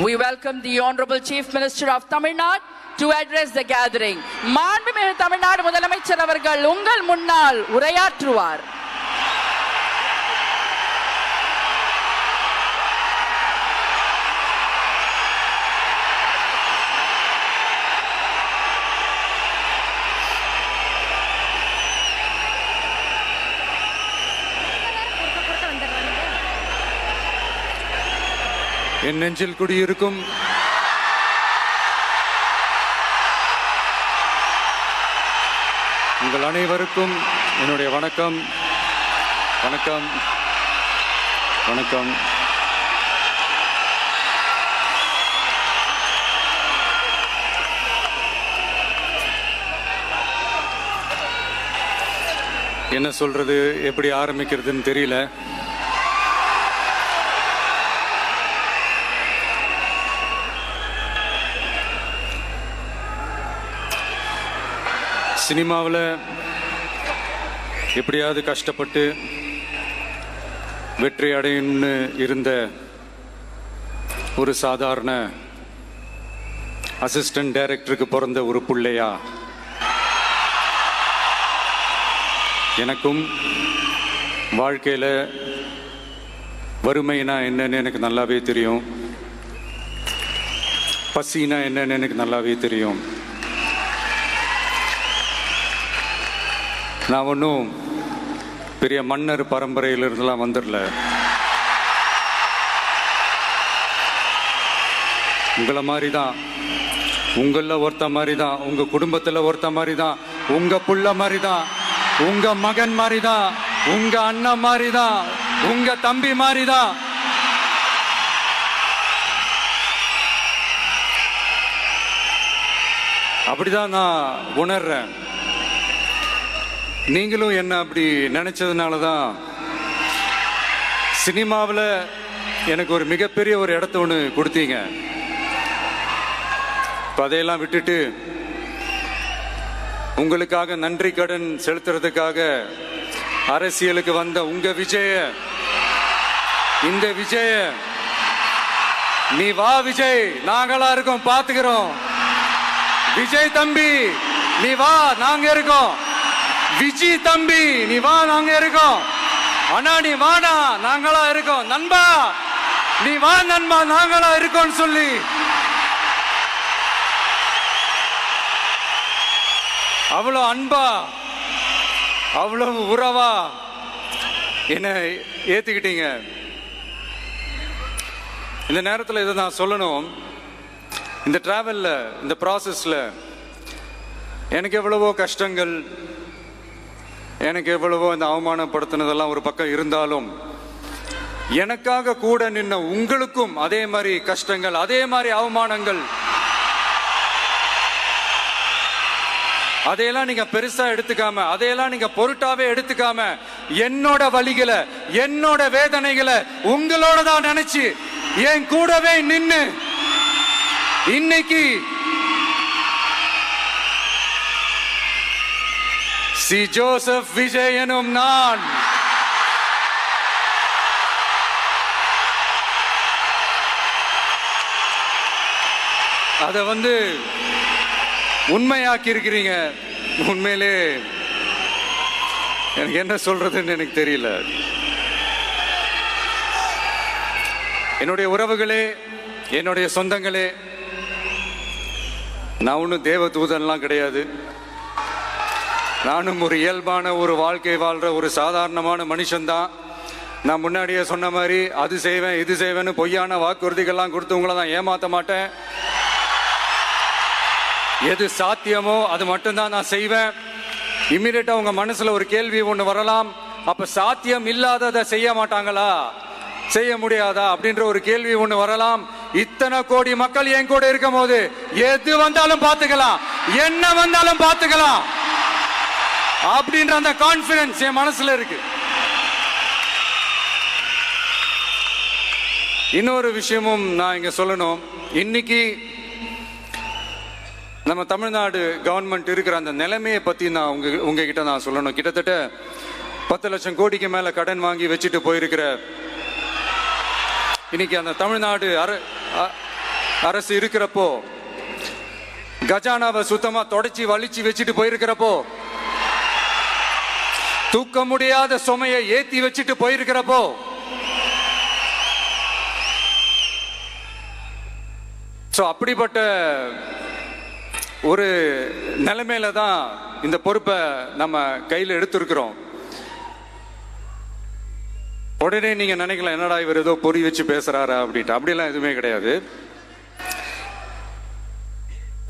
We welcome the Honorable Chief Minister of Tamil Nadu to address the gathering. மாண்புமிகு தமிழ்நாடு முதலமைச்சர் அவர்கள் உங்கள் முன்னால் உரையாற்றுவார். என் நெஞ்சில் குடியிருக்கும் உங்கள் அனைவருக்கும் என்னுடைய வணக்கம். வணக்கம் வணக்கம். என்ன சொல்றது, எப்படி ஆரம்பிக்கிறதுன்னு தெரியல. சினிமாவில் எப்படியாவது கஷ்டப்பட்டு வெற்றி அடையணும்னு இருந்த ஒரு சாதாரண அசிஸ்டன்ட் டைரக்டருக்கு பிறந்த ஒரு பிள்ளையா எனக்கும் வாழ்க்கையில் வறுமைனா என்னன்னு எனக்கு நல்லாவே தெரியும், பசினா என்னன்னு எனக்கு நல்லாவே தெரியும். நான் ஒன்றும் பெரிய மன்னர் பரம்பரையிலிருந்துலாம் வந்துடல. உங்களை மாதிரி தான், உங்களில் ஒருத்த மாதிரி தான், உங்கள் குடும்பத்தில் ஒருத்த மாதிரி தான், உங்கள் புள்ள மாதிரி தான், உங்கள் மகன் மாதிரி தான், உங்கள் அண்ணன் மாதிரி தான், உங்கள் தம்பி மாதிரி தான். அப்படிதான் நான் உணர்றேன். நீங்களும் என்ன அப்படி நினைச்சதுனால தான் சினிமாவில் எனக்கு ஒரு மிகப்பெரிய ஒரு இடத்த ஒன்று கொடுத்தீங்க. இப்போ அதையெல்லாம் விட்டுட்டு உங்களுக்காக நன்றி கடன் செலுத்துறதுக்காக அரசியலுக்கு வந்த உங்க விஜய, இந்த விஜய, நீ வா விஜய், நாங்களா இருக்கோம், பாத்துக்கிறோம். விஜய் தம்பி நீ வா, நாங்க இருக்கோம். விஜி தம்பி நீ வா, நாங்க இருக்கோம். அண்ணா நீ வாடா, நாங்களா இருக்கோம். நண்பா நீ வா நண்பா, நாங்களா இருக்கோம் சொல்லி அவ்வளவு அன்பா, அவ்வளவு உறவா என்ன ஏத்துக்கிட்டீங்க. இந்த நேரத்தில் இதை நான் சொல்லணும். இந்த டிராவல்ல, இந்த ப்ராசஸ்ல எனக்கு எவ்வளவோ கஷ்டங்கள், எனக்கு எவ்வளவோ இந்த அவமானப்படுத்தினதெல்லாம் ஒரு பக்கம் இருந்தாலும், எனக்காக கூட நின்ன உங்களுக்கும் அதே மாதிரி கஷ்டங்கள், அதே மாதிரி அவமானங்கள், அதையெல்லாம் நீங்க பெருசா எடுத்துக்காம, அதையெல்லாம் நீங்க பொருட்டாவே எடுத்துக்காம, என்னோட வலிகளை, என்னோட வேதனைகளை உங்களோட தான் நினைச்சு என் கூடவே நின்னு இன்னைக்கு சி ஜோசப் விஜய் எனும் நான் அதை உண்மையாக்கி இருக்கிறீங்க. உண்மையிலே எனக்கு என்ன சொல்றதுன்னு எனக்கு தெரியல. என்னுடைய உறவுகளே, என்னுடைய சொந்தங்களே, நான் ஒன்றும் தேவ தூதன்லாம் கிடையாது. நானும் ஒரு இயல்பான ஒரு வாழ்க்கை வாழ்ற ஒரு சாதாரணமான மனுஷன்தான். நான் முன்னாடியே சொன்ன மாதிரி அது செய்வேன் இது செய்வேன்னு பொய்யான வாக்குறுதிகள்லாம் கொடுத்தவங்கள தான் ஏமாற்ற மாட்டேன். எது சாத்தியமோ அது மட்டும்தான் நான் செய்வேன். இம்மிடியட்டா உங்க மனசுல ஒரு கேள்வி ஒண்ணு வரலாம், அப்ப சாத்தியம் இல்லாததை செய்ய மாட்டாங்களா, செய்ய முடியாதா அப்படின்ற ஒரு கேள்வி ஒண்ணு வரலாம். இத்தனை கோடி மக்கள் என் கூட இருக்கும் போது எது வந்தாலும் பார்த்துக்கலாம், என்ன வந்தாலும் பார்த்துக்கலாம் அப்படின்ற அந்த கான்பிடன்ஸ் என் மனசுல இருக்கு. இன்னொரு விஷயமும் நான் இங்க சொல்லணும். இன்னைக்கு நம்ம தமிழ்நாடு கவர்மெண்ட் இருக்கிற அந்த நிலைமையை பத்தி நான் உங்ககிட்ட நான் சொல்லணும். கிட்டத்தட்ட 10 லட்சம் கோடிக்கு மேல கடன் வாங்கி வச்சுட்டு போயிருக்கிற இன்னைக்கு அந்த தமிழ்நாடு அரசு இருக்கிறப்போ, கஜானாவை சுத்தமா தொடச்சி வலிச்சு வச்சுட்டு போயிருக்கிறப்போ, தூக்க முடியாத சுமையை ஏத்தி வச்சுட்டு போயிருக்கிறப்போ, அப்படிப்பட்ட ஒரு நிலைமையில தான் இந்த பொறுப்பை நம்ம கையில் எடுத்திருக்கிறோம். உடனே நீங்க நினைக்கலாம், என்னடா இவர் ஏதோ பொறி வச்சு பேசுறாரா அப்படின்ட்டு. அப்படிலாம் எதுவுமே கிடையாது.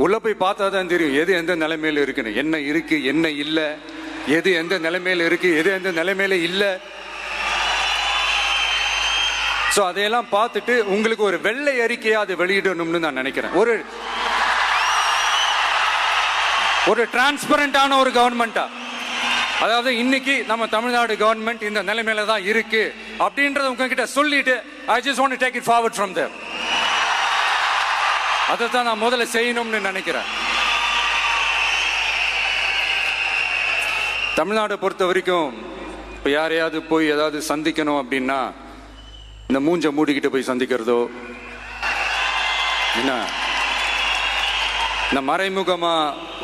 உள்ள போய் பார்த்தா தான் தெரியும் எது எந்த நிலைமையில இருக்குன்னு, என்ன இருக்கு என்ன இல்லை, எது எந்த நிலைமையில இருக்கு எது எந்த நிலைமையில இல்லை. சோ அதையெல்லாம் பார்த்துட்டு உங்களுக்கு ஒரு வெள்ளை அறிக்கையா அதை வெளியிடணும்னு நான் நினைக்கிறேன். ஒரு டிரான்ஸ்பரண்டான ஒரு கவர்மெண்டா, அதாவது இன்னைக்கு நம்ம தமிழ்நாடு கவர்மெண்ட் இந்த நிலைமையில தான் இருக்கு அப்படின்றத உங்ககிட்ட சொல்லிட்டு, I just want to take it forward from there. அதை தான் நான் முதல்ல செய்யணும்னு நினைக்கிறேன். தமிழ்நாடை பொறுத்த வரைக்கும் இப்போ யாரையாவது போய் ஏதாவது சந்திக்கணும் அப்படின்னா, இந்த மூஞ்ச மூடிக்கிட்டு போய் சந்திக்கிறதோ, என்ன இந்த மறைமுகமா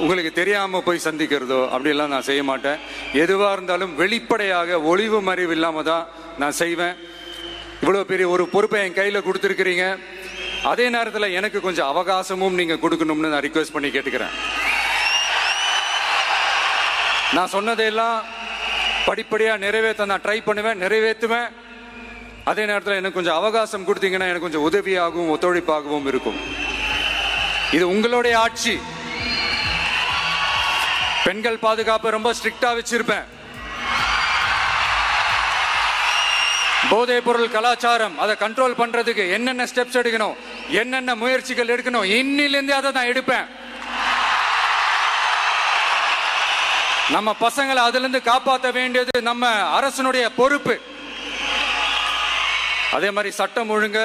உங்களுக்கு தெரியாம போய் சந்திக்கிறதோ அப்படியெல்லாம் நான் செய்ய மாட்டேன். எதுவா இருந்தாலும் வெளிப்படையாக ஒளிவு மறைவு இல்லாம தான் நான் செய்வேன். இவ்வளவு பெரிய ஒரு பொறுப்பை என் கையில கொடுத்துருக்கிறீங்க. அதே நேரத்தில் எனக்கு கொஞ்சம் அவகாசமும் நீங்க கொடுக்கணும்னு நான் ரிக்வெஸ்ட் பண்ணி கேட்டுக்கிறேன். நான் சொன்னதையெல்லாம் படிப்படியா நிறைவேற்ற நான் ட்ரை பண்ணுவேன், நிறைவேற்றுவேன். அதே நேரத்தில் எனக்கு கொஞ்சம் அவகாசம் கொடுத்தீங்கன்னா எனக்கு கொஞ்சம் உதவியாகவும் ஒத்துழைப்பாகவும் இருக்கும். இது உங்களுடைய ஆட்சி. பெண்கள் பாதுகாப்பு ரொம்ப ஸ்ட்ரிக்டா வச்சிருப்பேன். போதைப் பொருள் கலாச்சாரம் அதை கண்ட்ரோல் பண்றதுக்கு என்னென்ன ஸ்டெப்ஸ் எடுக்கணும், என்னென்ன முயற்சிகள் எடுக்கணும், இன்னிலிருந்து அதை நான் எடுப்பேன். நம்ம பசங்களை அதுல இருந்து காப்பாற்ற வேண்டியது நம்ம அரசனுடைய பொறுப்பு. அதே மாதிரி சட்டம் ஒழுங்க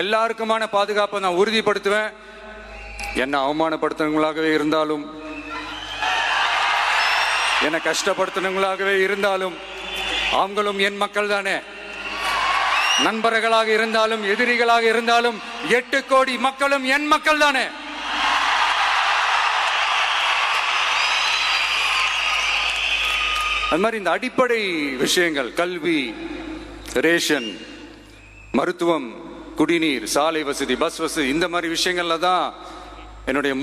எல்லாருக்குமான பாதுகாப்பை நான் உறுதிப்படுத்துவேன். என்ன அவமானப்படுத்தினவங்களாகவே இருந்தாலும், என்ன கஷ்டப்படுத்தினவங்களாகவே இருந்தாலும், அவங்களும் என் மக்கள் தானே. நண்பர்களாக இருந்தாலும் எதிரிகளாக இருந்தாலும் 8 கோடி மக்களும் என் மக்கள் தானே. அது மாதிரி இந்த அடிப்படை விஷயங்கள், கல்வி, ரேஷன், மருத்துவம், குடிநீர், சாலை வசதி, பஸ் வசதி, இந்த மாதிரி விஷயங்கள்ல தான் என்னுடைய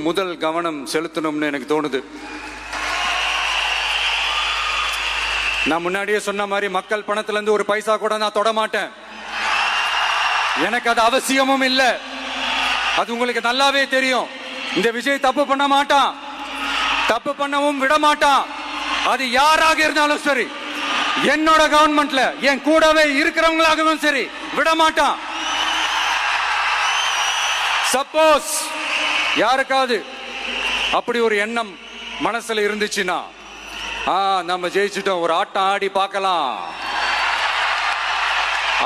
முதல் கவனம் செலுத்தணும்னு எனக்கு தோணுது. நான் முன்னாடியே சொன்ன மாதிரி மக்கள் பணத்துல இருந்து ஒரு பைசா கூட நான் தொட மாட்டேன். எனக்கு அது அவசியமும் இல்லை. அது உங்களுக்கு நல்லாவே தெரியும். இந்த விஜய் தப்பு பண்ண மாட்டான், தப்பு பண்ணவும் விட மாட்டான். அது யாராக இருந்தாலும் சரி, என்னோட கவர்மெண்ட்ல என் கூடவே இருக்கிறவங்களாகவும் சரி, விட மாட்டான். சப்போஸ் யாருக்காவது அப்படி ஒரு எண்ணம் மனசுல இருந்துச்சுன்னா, நம்ம ஜெயிச்சுட்டோம், ஒரு ஆட்டம் ஆடி பார்க்கலாம்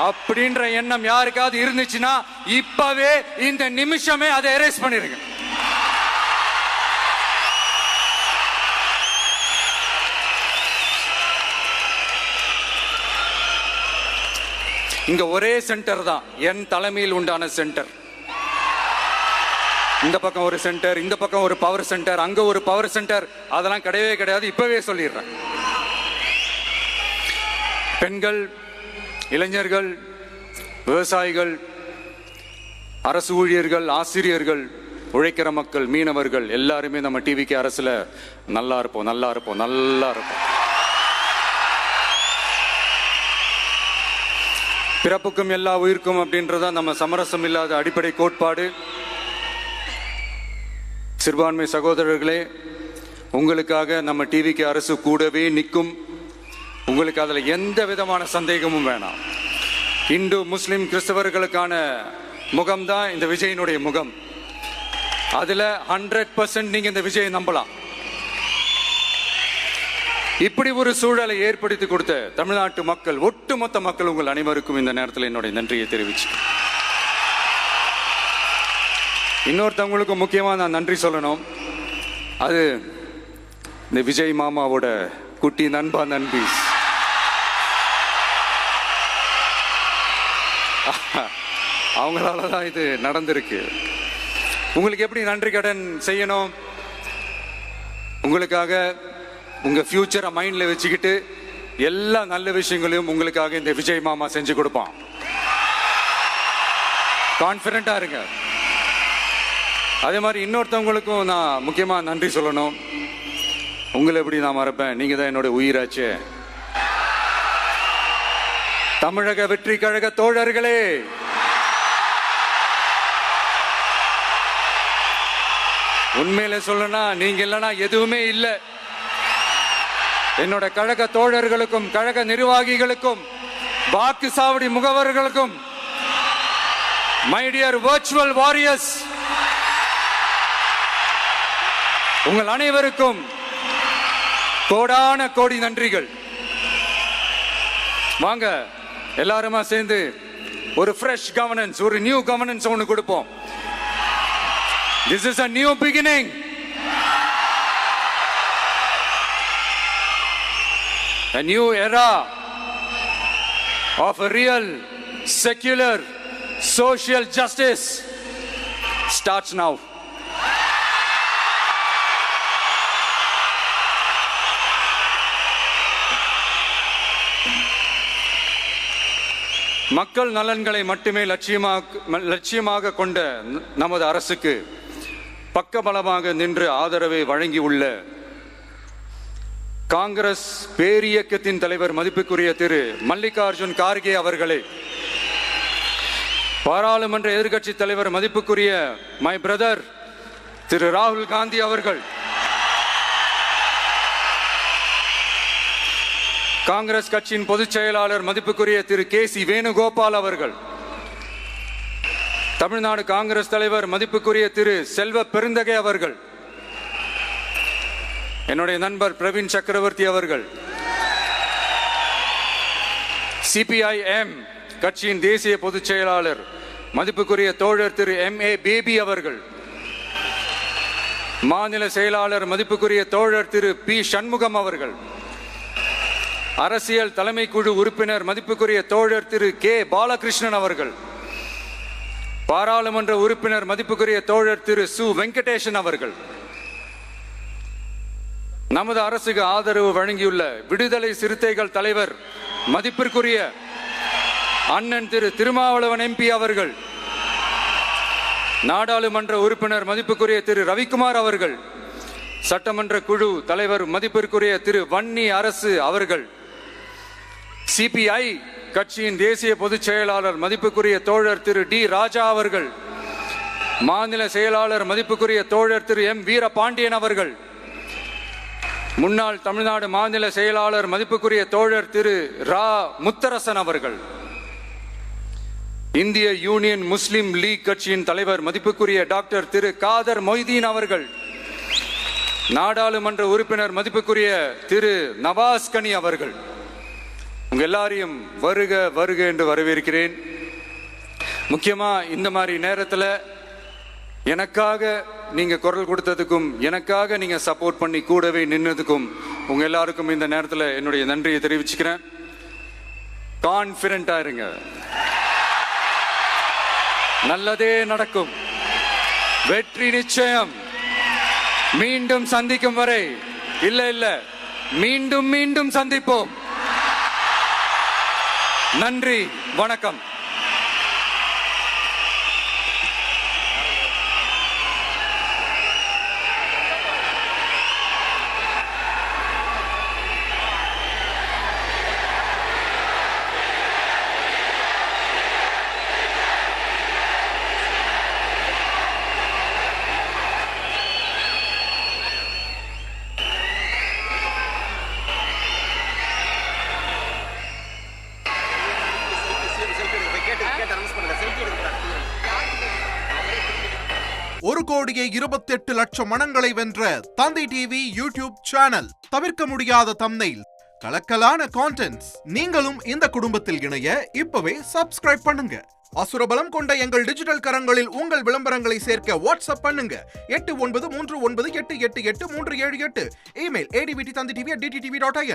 அப்படின்ற எண்ணம் யாருக்காவது இருந்துச்சுன்னா, இப்பவே இந்த நிமிஷமே அதை எரேஸ் பண்ணிருங்க. இங்க ஒரே சென்டர் தான், என் தலைமையில் உண்டான சென்டர். இந்த பக்கம் ஒரு சென்டர், இந்த பக்கம் ஒரு பவர் சென்டர், அங்க ஒரு பவர் சென்டர், அதெல்லாம் கிடையவே கிடையாது. இப்பவே சொல்லிடுறேன். பெண்கள், இளைஞர்கள், விவசாயிகள், அரசு ஊழியர்கள், ஆசிரியர்கள், உழைக்கிற மக்கள், மீனவர்கள் எல்லாருமே நம்ம டிவிக்கு அரசுல நல்லா இருப்போம், நல்லா இருப்போம், நல்லா இருப்போம். பிறப்புக்கும் எல்லா உயிர்க்கும் அப்படின்றத நம்ம சமரசம் இல்லாத அடிப்படை கோட்பாடு. சிறுபான்மை சகோதரர்களே, உங்களுக்காக நம்ம டிவிக்கு அரசு கூடவே நிற்கும். உங்களுக்கு அதுல எந்த விதமான சந்தேகமும் வேணாம். இந்து, முஸ்லிம், கிறிஸ்தவர்களுக்கான முகம்தான் இந்த விஜயினுடைய முகம். அதுல 100% நீங்க இந்த விஜயை நம்பலாம். இப்படி ஒரு சூழலை ஏற்படுத்தி கொடுத்த தமிழ்நாட்டு மக்கள், ஒட்டுமொத்த மக்கள், உங்கள் அனைவருக்கும் இந்த நேரத்தில் என்னுடைய நன்றியை தெரிவிச்சு, இன்னொருத்தவங்களுக்கு முக்கியமா நான் நன்றி சொல்லணும். அது இந்த விஜய் மாமாவோட குட்டி நண்பா, நண்பி. அவங்களாலதான் இது நடந்திருக்கு. உங்களுக்கு எப்படி நன்றி கடன் செய்யணும்? உங்களுக்காக உங்க ஃபியூச்சரை மைண்ட்ல வச்சுக்கிட்டு எல்லா நல்ல விஷயங்களையும் உங்களுக்காக இந்த விஜய் மாமா செஞ்சு கொடுப்பான். கான்ஃபிடண்டா இருங்க. அதே மாதிரி இன்னொருத்தவங்களுக்கும் நான் முக்கியமா நன்றி சொல்லணும். உங்களை எப்படி நான் மறப்பேன்? நீங்க தான் என்னோட உயிராச்சே. தமிழக வெற்றி கழக தோழர்களே, உண்மையில சொல்லனா நீங்க இல்லைன்னா எதுவுமே இல்லை. என்னோட கழக தோழர்களுக்கும் கழக நிர்வாகிகளுக்கும் வாக்கு சாவடி முகவர்களுக்கும், மை டியர் வர்ச்சுவல் வாரியர்ஸ், உங்கள் அனைவருக்கும் கோடான கோடி நன்றிகள். வாங்க எல்லாருமா சேர்ந்து ஒரு ஃப்ரெஷ் கவர்னன்ஸ், ஒரு நியூ கவர்னன்ஸ் ஒன்று கொடுப்போம். This is a new beginning. A new era of a real secular social justice starts now. மக்கள் நலன்களை மட்டுமே லட்சியமாக கொண்ட நமது அரசுக்கு பக்கபலமாக நின்று ஆதரவை வழங்கியுள்ள காங்கிரஸ் பேரியக்கத்தின் தலைவர் மதிப்புக்குரிய திரு மல்லிகார்ஜுன் கார்கே அவர்களே, பாராளுமன்ற எதிர்க்கட்சி தலைவர் மதிப்புக்குரிய மை பிரதர் திரு ராகுல் காந்தி அவர்கள், காங்கிரஸ் கட்சியின் பொதுச் செயலாளர் மதிப்புக்குரிய திரு கே.சி. வேணுகோபால் அவர்கள், தமிழ்நாடு காங்கிரஸ் தலைவர் மதிப்புக்குரிய திரு செல்வ பெருந்தகை அவர்கள், என்னுடைய நண்பர் பிரவீன் சக்கரவர்த்தி அவர்கள், சிபிஐஎம் கட்சியின் தேசிய பொதுச் செயலாளர் மதிப்புக்குரிய தோழர் திரு M.A. பேபி அவர்கள், மாநில செயலாளர் மதிப்புக்குரிய தோழர் திரு பி. சண்முகம் அவர்கள், அரசியல் தலைமை குழு உறுப்பினர் மதிப்புக்குரிய தோழர் திரு கே. பாலகிருஷ்ணன் அவர்கள், பாராளுமன்ற உறுப்பினர் மதிப்புக்குரிய தோழர் திரு சு. வெங்கடேசன் அவர்கள், நமது அரசுக்கு ஆதரவு வழங்கியுள்ள விடுதலை சிறுத்தைகள் தலைவர் மதிப்பிற்குரிய அண்ணன் திரு திருமாவளவன் MP அவர்கள், நாடாளுமன்ற உறுப்பினர் மதிப்புக்குரிய திரு ரவிக்குமார் அவர்கள், சட்டமன்ற குழு தலைவர் மதிப்பிற்குரிய திரு வன்னி அரசு அவர்கள், சிபிஐ கட்சியின் தேசிய பொதுச் செயலாளர் மதிப்புக்குரிய தோழர் திரு டி. ராஜா அவர்கள், மாநில செயலாளர் மதிப்புக்குரிய தோழர் திரு M. வீரபாண்டியன் அவர்கள், முன்னாள் தமிழ்நாடு மாநில செயலாளர் மதிப்புக்குரிய தோழர் திரு ரா. முத்தரசன் அவர்கள், இந்திய யூனியன் முஸ்லிம் லீக் கட்சியின் தலைவர் மதிப்புக்குரிய டாக்டர் திரு காதர் மொய்தீன் அவர்கள், நாடாளுமன்ற உறுப்பினர் மதிப்புக்குரிய திரு நவாஸ் கனி அவர்கள், உங்க எல்லாரையும் வருக வருக என்று வரவேற்கிறேன். முக்கியமா இந்த மாதிரி நேரத்தில் எனக்காக நீங்க குரல் கொடுத்ததுக்கும், எனக்காக நீங்க சப்போர்ட் பண்ணி கூடவே நின்னதுக்கும் உங்க எல்லாருக்கும் இந்த நேரத்தில் என்னுடைய நன்றியை தெரிவிச்சுக்கிறேன். கான்பிடண்டா இருங்க, நல்லதே நடக்கும், வெற்றி நிச்சயம். மீண்டும் சந்திக்கும் வரை, இல்ல மீண்டும் மீண்டும் சந்திப்போம். நன்றி, வணக்கம். ஒரு கோடியே 28 லட்சம் மனங்களை வென்ற தந்தி டிவி யூடியூப் சேனல். தவிர்க்க முடியாத தம்ப்நெயில், கலக்கலான கான்டென்ட்ஸ். நீங்களும் இந்த குடும்பத்தில் இணைய இப்பவே சப்ஸ்கிரைப் பண்ணுங்க. அசுரபலம் கொண்ட எங்கள் டிஜிட்டல் கரங்களில் உங்கள் விளம்பரங்களை சேர்க்க வாட்ஸ்அப் பண்ணுங்க. 8939888838. Email advtthanditv@dttv.in.